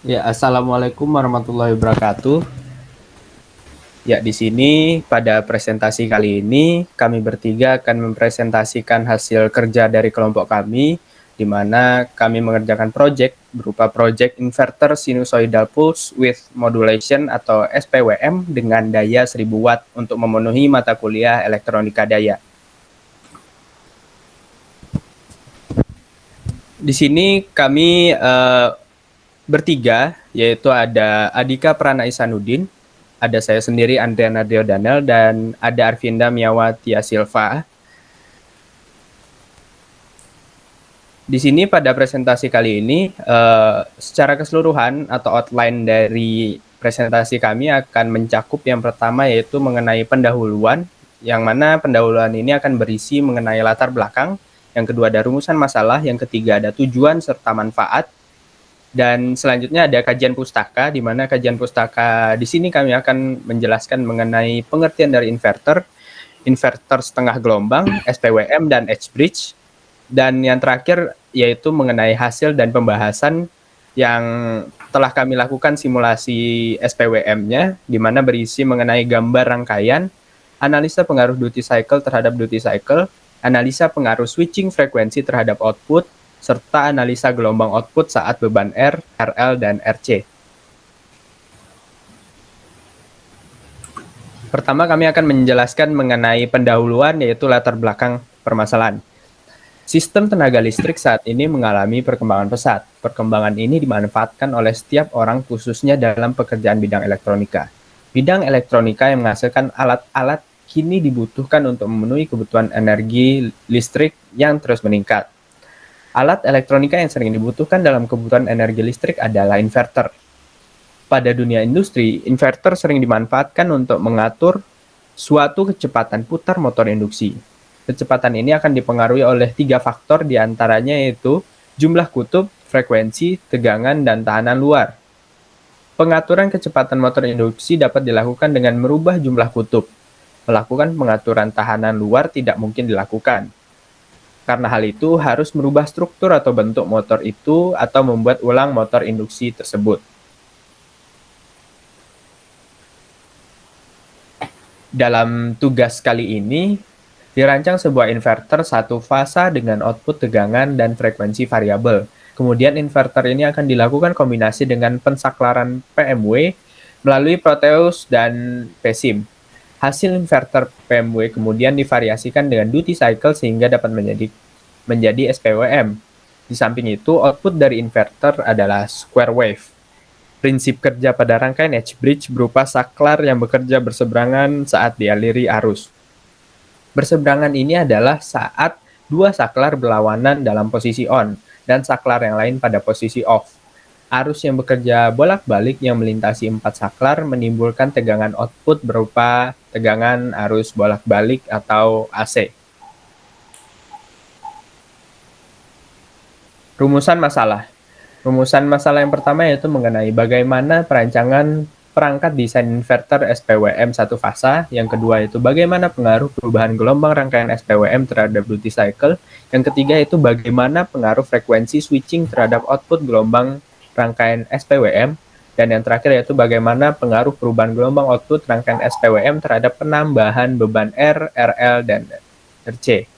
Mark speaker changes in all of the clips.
Speaker 1: Ya, assalamualaikum warahmatullahi wabarakatuh. Ya, di sini pada presentasi kali ini kami bertiga akan mempresentasikan hasil kerja dari kelompok kami, di mana kami mengerjakan proyek berupa proyek inverter sinusoidal pulse with modulation atau SPWM dengan daya 1000 watt untuk memenuhi mata kuliah elektronika daya. Di sini kami bertiga, yaitu ada Adika Prana Isanuddin, ada saya sendiri Andriana Diodanel, dan ada Arvinda Miawatia Silva. Di sini pada presentasi kali ini, secara keseluruhan atau outline dari presentasi kami akan mencakup yang pertama yaitu mengenai pendahuluan, yang mana pendahuluan ini akan berisi mengenai latar belakang, yang kedua ada rumusan masalah, yang ketiga ada tujuan serta manfaat, dan selanjutnya ada kajian pustaka, di mana kajian pustaka di sini kami akan menjelaskan mengenai pengertian dari inverter, inverter setengah gelombang, SPWM, dan H-bridge. Dan yang terakhir yaitu mengenai hasil dan pembahasan yang telah kami lakukan simulasi SPWM-nya, di mana berisi mengenai gambar rangkaian, analisa pengaruh duty cycle terhadap duty cycle, analisa pengaruh switching frekuensi terhadap output, serta analisa gelombang output saat beban R, RL, dan RC. Pertama, kami akan menjelaskan mengenai pendahuluan, yaitu latar belakang permasalahan. Sistem tenaga listrik saat ini mengalami perkembangan pesat. Perkembangan ini dimanfaatkan oleh setiap orang, khususnya dalam pekerjaan bidang elektronika. Bidang elektronika yang menghasilkan alat-alat kini dibutuhkan untuk memenuhi kebutuhan energi listrik yang terus meningkat. Alat elektronika yang sering dibutuhkan dalam kebutuhan energi listrik adalah inverter. Pada dunia industri, inverter sering dimanfaatkan untuk mengatur suatu kecepatan putar motor induksi. Kecepatan ini akan dipengaruhi oleh 3 faktor, diantaranya yaitu jumlah kutub, frekuensi, tegangan, dan tahanan luar. Pengaturan kecepatan motor induksi dapat dilakukan dengan merubah jumlah kutub. Melakukan pengaturan tahanan luar tidak mungkin dilakukan. Karena hal itu harus merubah struktur atau bentuk motor itu atau membuat ulang motor induksi tersebut. Dalam tugas kali ini, dirancang sebuah inverter satu fasa dengan output tegangan dan frekuensi variabel. Kemudian inverter ini akan dilakukan kombinasi dengan pensaklaran PMW melalui Proteus dan PSIM. Hasil inverter PMW kemudian divariasikan dengan duty cycle sehingga dapat menjadi SPWM. Di samping itu, output dari inverter adalah square wave. Prinsip kerja pada rangkaian H-bridge berupa saklar yang bekerja berseberangan saat dialiri arus. Berseberangan ini adalah saat dua saklar berlawanan dalam posisi on dan saklar yang lain pada posisi off. Arus yang bekerja bolak-balik yang melintasi 4 saklar menimbulkan tegangan output berupa tegangan arus bolak-balik atau AC. Rumusan masalah. Rumusan masalah yang pertama yaitu mengenai bagaimana perancangan perangkat desain inverter SPWM satu fasa. Yang kedua yaitu bagaimana pengaruh perubahan gelombang rangkaian SPWM terhadap duty cycle. Yang ketiga yaitu bagaimana pengaruh frekuensi switching terhadap output gelombang rangkaian SPWM. Dan yang terakhir yaitu bagaimana pengaruh perubahan gelombang output rangkaian SPWM terhadap penambahan beban R, RL, dan RC.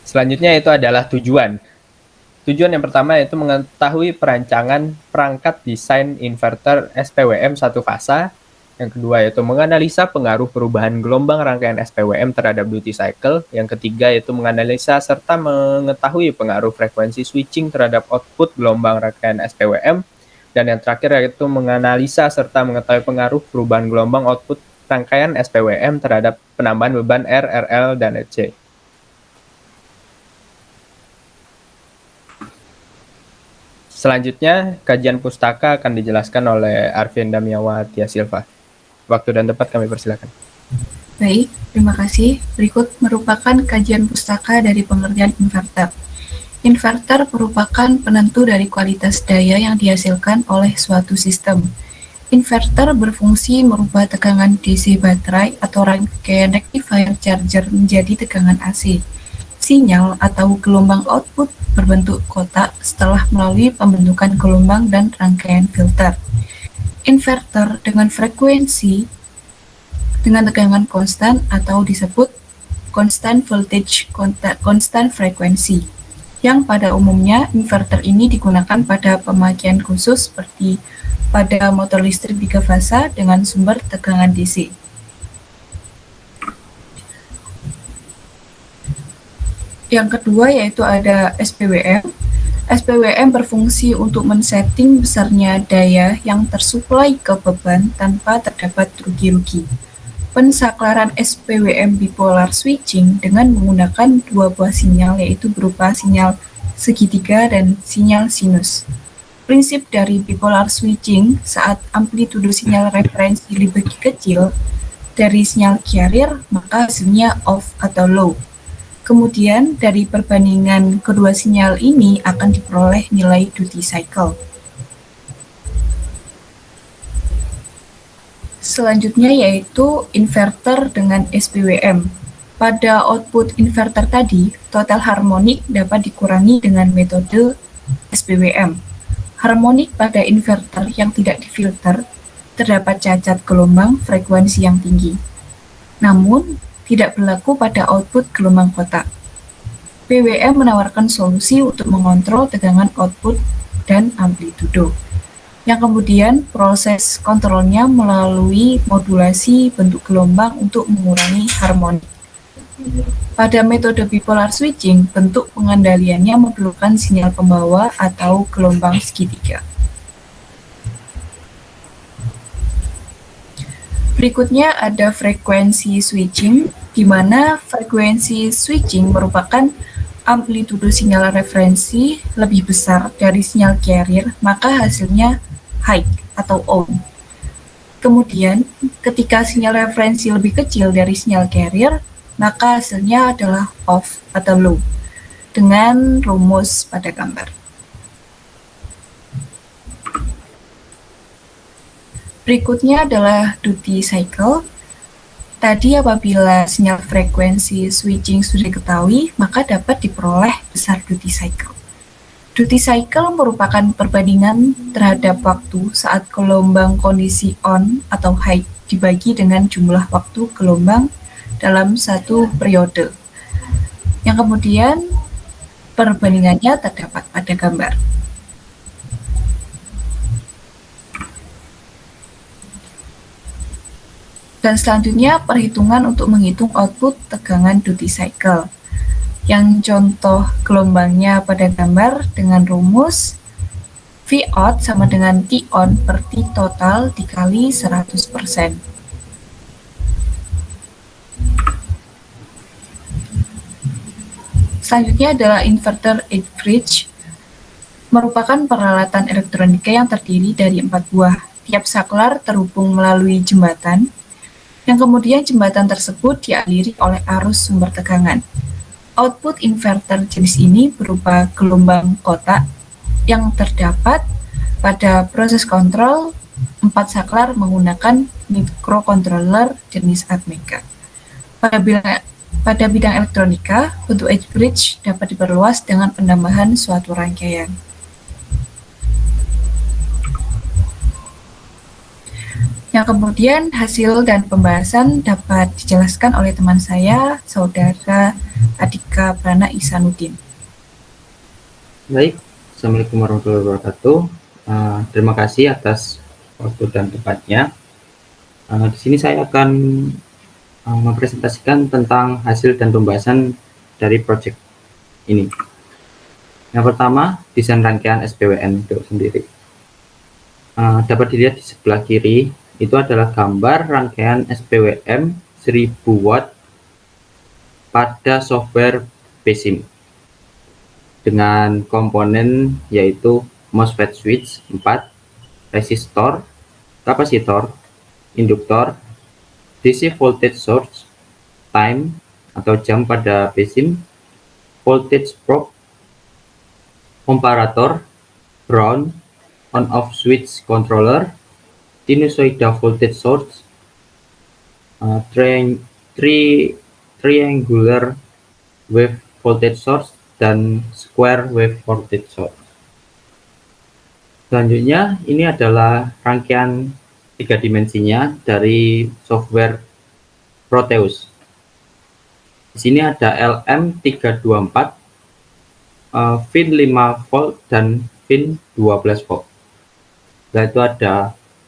Speaker 1: Selanjutnya itu adalah tujuan. Tujuan yang pertama yaitu mengetahui perancangan perangkat desain inverter SPWM satu fasa. Yang kedua yaitu menganalisa pengaruh perubahan gelombang rangkaian SPWM terhadap duty cycle. Yang ketiga yaitu menganalisa serta mengetahui pengaruh frekuensi switching terhadap output gelombang rangkaian SPWM. Dan yang terakhir yaitu menganalisa serta mengetahui pengaruh perubahan gelombang output rangkaian SPWM terhadap penambahan beban R, RL, dan RC. Selanjutnya, kajian pustaka akan dijelaskan oleh Arvinda Miawatia Silva. Waktu dan tempat kami persilakan.
Speaker 2: Baik, terima kasih. Berikut merupakan kajian pustaka dari pengertian inverter. Inverter merupakan penentu dari kualitas daya yang dihasilkan oleh suatu sistem. Inverter berfungsi merubah tegangan DC baterai atau rangkaian rectifier charger menjadi tegangan AC. sinyal atau gelombang output berbentuk kotak setelah melalui pembentukan gelombang dan rangkaian filter. Inverter dengan frekuensi dengan tegangan konstan atau disebut constant voltage constant frekuensi, yang pada umumnya inverter ini digunakan pada pemakaian khusus seperti pada motor listrik 3 fasa dengan sumber tegangan DC. Yang kedua yaitu ada SPWM. SPWM berfungsi untuk men-setting besarnya daya yang tersuplai ke beban tanpa terdapat rugi-rugi. Pensaklaran SPWM bipolar switching dengan menggunakan dua buah sinyal yaitu berupa sinyal segitiga dan sinyal sinus. Prinsip dari bipolar switching saat amplitudo sinyal referensi lebih kecil dari sinyal carrier maka hasilnya off atau low. Kemudian dari perbandingan kedua sinyal ini akan diperoleh nilai duty cycle. Selanjutnya yaitu inverter dengan SPWM. Pada output inverter tadi, total harmonik dapat dikurangi dengan metode SPWM. Harmonik pada inverter yang tidak difilter terdapat cacat gelombang frekuensi yang tinggi. Namun, tidak berlaku pada output gelombang kotak. PWM menawarkan solusi untuk mengontrol tegangan output dan amplitudo, yang kemudian proses kontrolnya melalui modulasi bentuk gelombang untuk mengurangi harmonik. Pada metode bipolar switching, bentuk pengendaliannya memerlukan sinyal pembawa atau gelombang segitiga. Berikutnya ada frekuensi switching, di mana frekuensi switching merupakan amplitudo sinyal referensi lebih besar dari sinyal carrier, maka hasilnya high atau on. Kemudian, ketika sinyal referensi lebih kecil dari sinyal carrier, maka hasilnya adalah off atau low, dengan rumus pada gambar. Berikutnya adalah duty cycle. Tadi apabila sinyal frekuensi switching sudah diketahui, maka dapat diperoleh besar duty cycle. Duty cycle merupakan perbandingan terhadap waktu saat gelombang kondisi on atau high dibagi dengan jumlah waktu gelombang dalam satu periode. Yang kemudian perbandingannya terdapat pada gambar. Dan selanjutnya perhitungan untuk menghitung output tegangan duty cycle. Yang contoh gelombangnya pada gambar dengan rumus V out sama dengan T on per T total dikali 100%. Selanjutnya adalah inverter 8 bridge, merupakan peralatan elektronika yang terdiri dari 4 buah. Tiap saklar terhubung melalui jembatan, yang kemudian jembatan tersebut dialiri oleh arus sumber tegangan. Output inverter jenis ini berupa gelombang kotak yang terdapat pada proses kontrol 4 saklar menggunakan microcontroller jenis Atmega. Pada bidang elektronika, bentuk edge bridge dapat diperluas dengan penambahan suatu rangkaian. Yang kemudian hasil dan pembahasan dapat dijelaskan oleh teman saya, Saudara Adika Prana Ihsanuddin.
Speaker 3: Baik, Assalamualaikum warahmatullahi wabarakatuh. Terima kasih atas waktu dan tempatnya. Di sini saya akan mempresentasikan tentang hasil dan pembahasan dari proyek ini. Yang pertama, desain rangkaian SPWM itu sendiri. Dapat dilihat di sebelah kiri, itu adalah gambar rangkaian SPWM 1000 watt pada software PSIM dengan komponen yaitu MOSFET switch 4, resistor, kapasitor, induktor, DC voltage source, time atau jam pada PSIM, voltage probe, komparator, ground, on-off switch controller, sinusoidal voltage source, triangular wave voltage source dan square wave voltage source. Selanjutnya ini adalah rangkaian 3 dimensinya dari software Proteus. Di sini ada LM324, pin 5 volt dan pin 12 volt. Setelah itu ada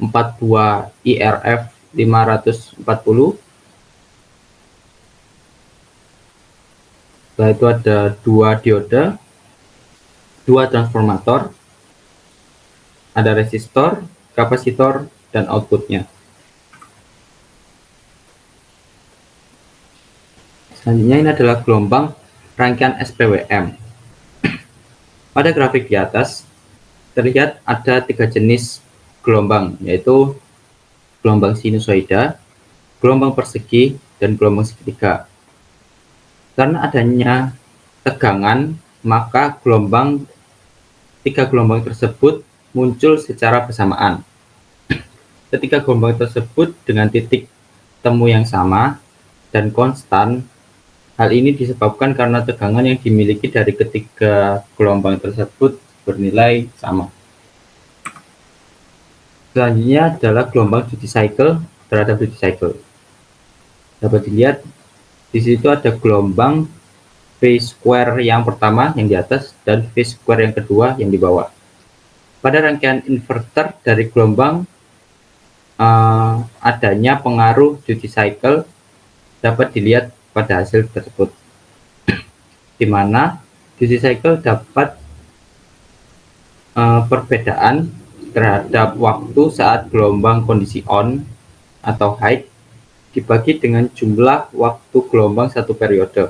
Speaker 3: 42 IRF 540. Setelah itu ada 2 diode, 2 transformator, ada resistor, kapasitor, dan outputnya. Selanjutnya ini adalah gelombang rangkaian SPWM. Pada grafik di atas terlihat ada 3 jenis gelombang, yaitu gelombang sinusoida, gelombang persegi, dan gelombang segitiga. Karena adanya tegangan, maka 3 gelombang tersebut muncul secara bersamaan. Ketika gelombang tersebut dengan titik temu yang sama dan konstan, hal ini disebabkan karena tegangan yang dimiliki dari ketiga gelombang tersebut bernilai sama. Selanjutnya adalah gelombang duty cycle terhadap duty cycle. Dapat dilihat di situ ada gelombang V square yang pertama yang di atas dan V square yang kedua yang di bawah. Pada rangkaian inverter dari gelombang adanya pengaruh duty cycle dapat dilihat pada hasil tersebut, di mana duty cycle dapat perbedaan terhadap waktu saat gelombang kondisi on atau high dibagi dengan jumlah waktu gelombang satu periode.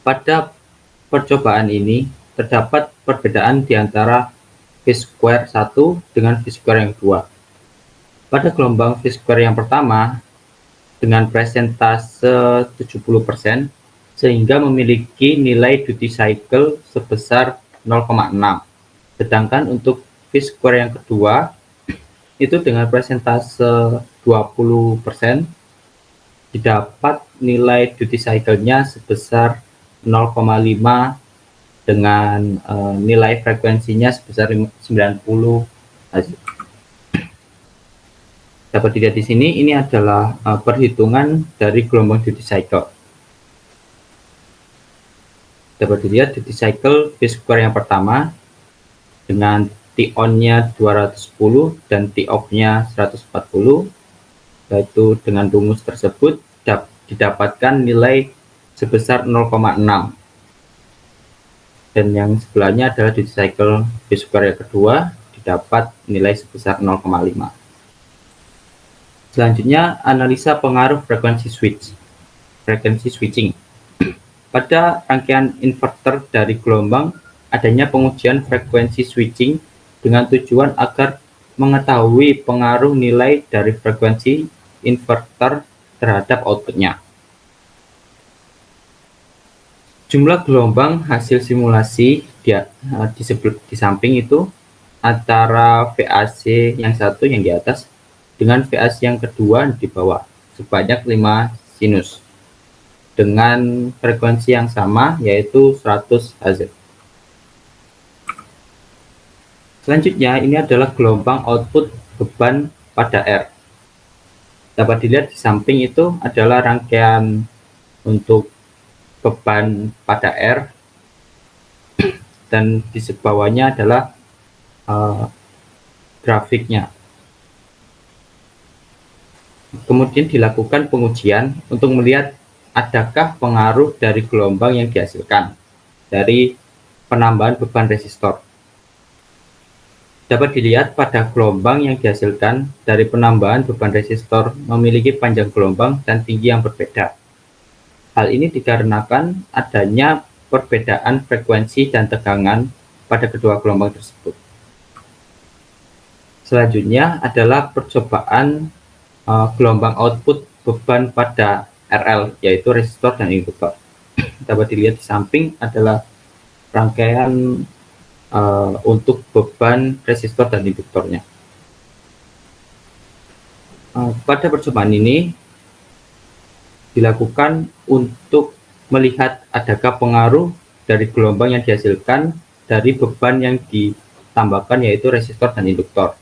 Speaker 3: Pada percobaan ini terdapat perbedaan di antara V square 1 dengan V square yang kedua. Pada gelombang V square yang pertama dengan presentase 70% sehingga memiliki nilai duty cycle sebesar 0,6. Sedangkan untuk V square yang kedua itu dengan presentase 20% didapat nilai duty cycle-nya sebesar 0,5 dengan nilai frekuensinya sebesar 90 Hz. Dapat dilihat di sini, ini adalah perhitungan dari gelombang duty cycle. Dapat dilihat duty cycle V square yang pertama dengan T on-nya 210 dan T off-nya 140, yaitu dengan rumus tersebut didapatkan nilai sebesar 0,6. Dan yang sebelahnya adalah duty cycle V square yang kedua, didapat nilai sebesar 0,5. Selanjutnya, analisa pengaruh frekuensi switching. Pada rangkaian inverter dari gelombang, adanya pengujian frekuensi switching dengan tujuan agar mengetahui pengaruh nilai dari frekuensi inverter terhadap outputnya. Jumlah gelombang hasil simulasi di samping itu antara VAC yang satu yang di atas dengan VAC yang kedua di bawah sebanyak 5 sinus dengan frekuensi yang sama yaitu 100 Hz. Selanjutnya ini adalah gelombang output beban pada R. Dapat dilihat di samping itu adalah rangkaian untuk beban pada R dan di bawahnya adalah grafiknya. Kemudian dilakukan pengujian untuk melihat adakah pengaruh dari gelombang yang dihasilkan dari penambahan beban resistor. Dapat dilihat pada gelombang yang dihasilkan dari penambahan beban resistor memiliki panjang gelombang dan tinggi yang berbeda. Hal ini dikarenakan adanya perbedaan frekuensi dan tegangan pada kedua gelombang tersebut. Selanjutnya adalah percobaan gelombang output beban pada RL, yaitu resistor dan induktor. Dapat dilihat di samping adalah rangkaian untuk beban resistor dan induktornya. Pada percobaan ini dilakukan untuk melihat adakah pengaruh dari gelombang yang dihasilkan dari beban yang ditambahkan, yaitu resistor dan induktor.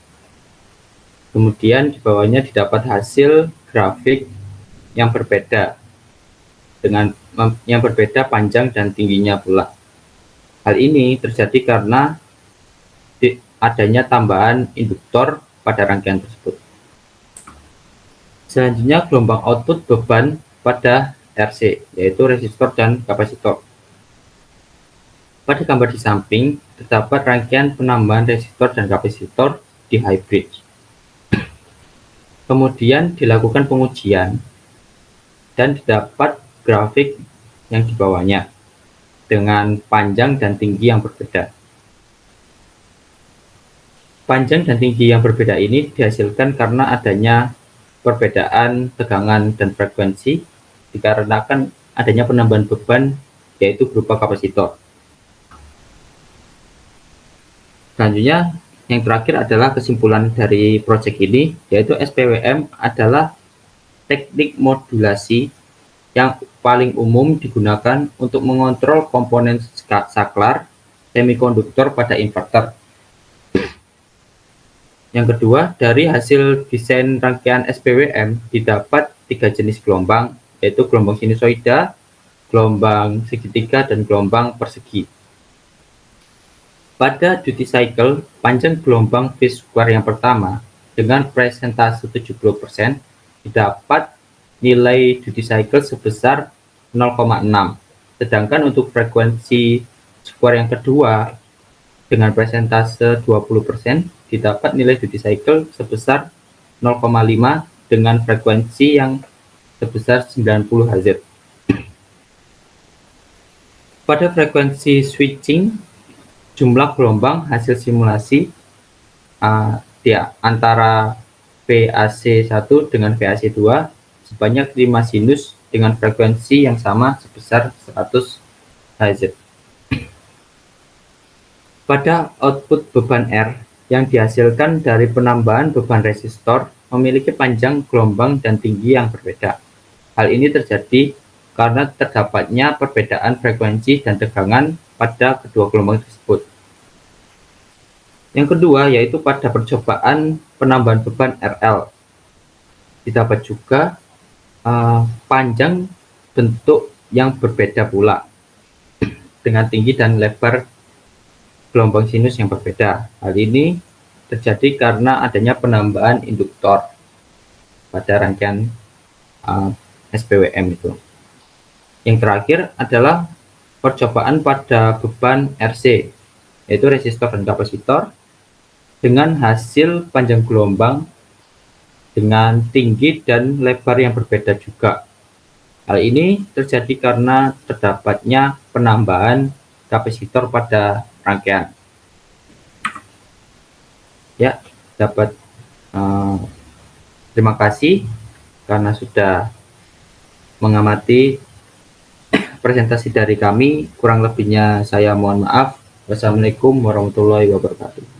Speaker 3: Kemudian di bawahnya didapat hasil grafik yang berbeda panjang dan tingginya pula. Hal ini terjadi karena adanya tambahan induktor pada rangkaian tersebut. Selanjutnya gelombang output beban pada RC, yaitu resistor dan kapasitor. Pada gambar di samping terdapat rangkaian penambahan resistor dan kapasitor di high bridge. Kemudian dilakukan pengujian dan didapat grafik yang di bawahnya dengan panjang dan tinggi yang berbeda. Panjang dan tinggi yang berbeda ini dihasilkan karena adanya perbedaan tegangan dan frekuensi dikarenakan adanya penambahan beban, yaitu berupa kapasitor. Selanjutnya, yang terakhir adalah kesimpulan dari proyek ini, yaitu SPWM adalah teknik modulasi yang paling umum digunakan untuk mengontrol komponen saklar semikonduktor pada inverter. Yang kedua, dari hasil desain rangkaian SPWM didapat 3 jenis gelombang, yaitu gelombang sinusoida, gelombang segitiga, dan gelombang persegi. Pada duty cycle, panjang gelombang V-square yang pertama dengan presentase 70% didapat nilai duty cycle sebesar 0,6. Sedangkan untuk frekuensi square yang kedua dengan presentase 20% didapat nilai duty cycle sebesar 0,5 dengan frekuensi yang sebesar 90 Hz. Pada frekuensi switching, jumlah gelombang hasil simulasi antara VAC1 dengan VAC2 sebanyak 5 sinus dengan frekuensi yang sama sebesar 100 Hz. Pada output beban R yang dihasilkan dari penambahan beban resistor memiliki panjang gelombang dan tinggi yang berbeda. Hal ini terjadi karena terdapatnya perbedaan frekuensi dan tegangan pada kedua gelombang tersebut. Yang kedua yaitu pada percobaan penambahan beban RL. Didapat juga panjang bentuk yang berbeda pula dengan tinggi dan lebar gelombang sinus yang berbeda. Hal ini terjadi karena adanya penambahan induktor pada rangkaian SPWM itu. Yang terakhir adalah percobaan pada beban RC, yaitu resistor dan kapasitor, dengan hasil panjang gelombang dengan tinggi dan lebar yang berbeda juga. Hal ini terjadi karena terdapatnya penambahan kapasitor pada rangkaian. Ya, terima kasih karena sudah mengamati presentasi dari kami. Kurang lebihnya saya mohon maaf. Wassalamualaikum warahmatullahi wabarakatuh.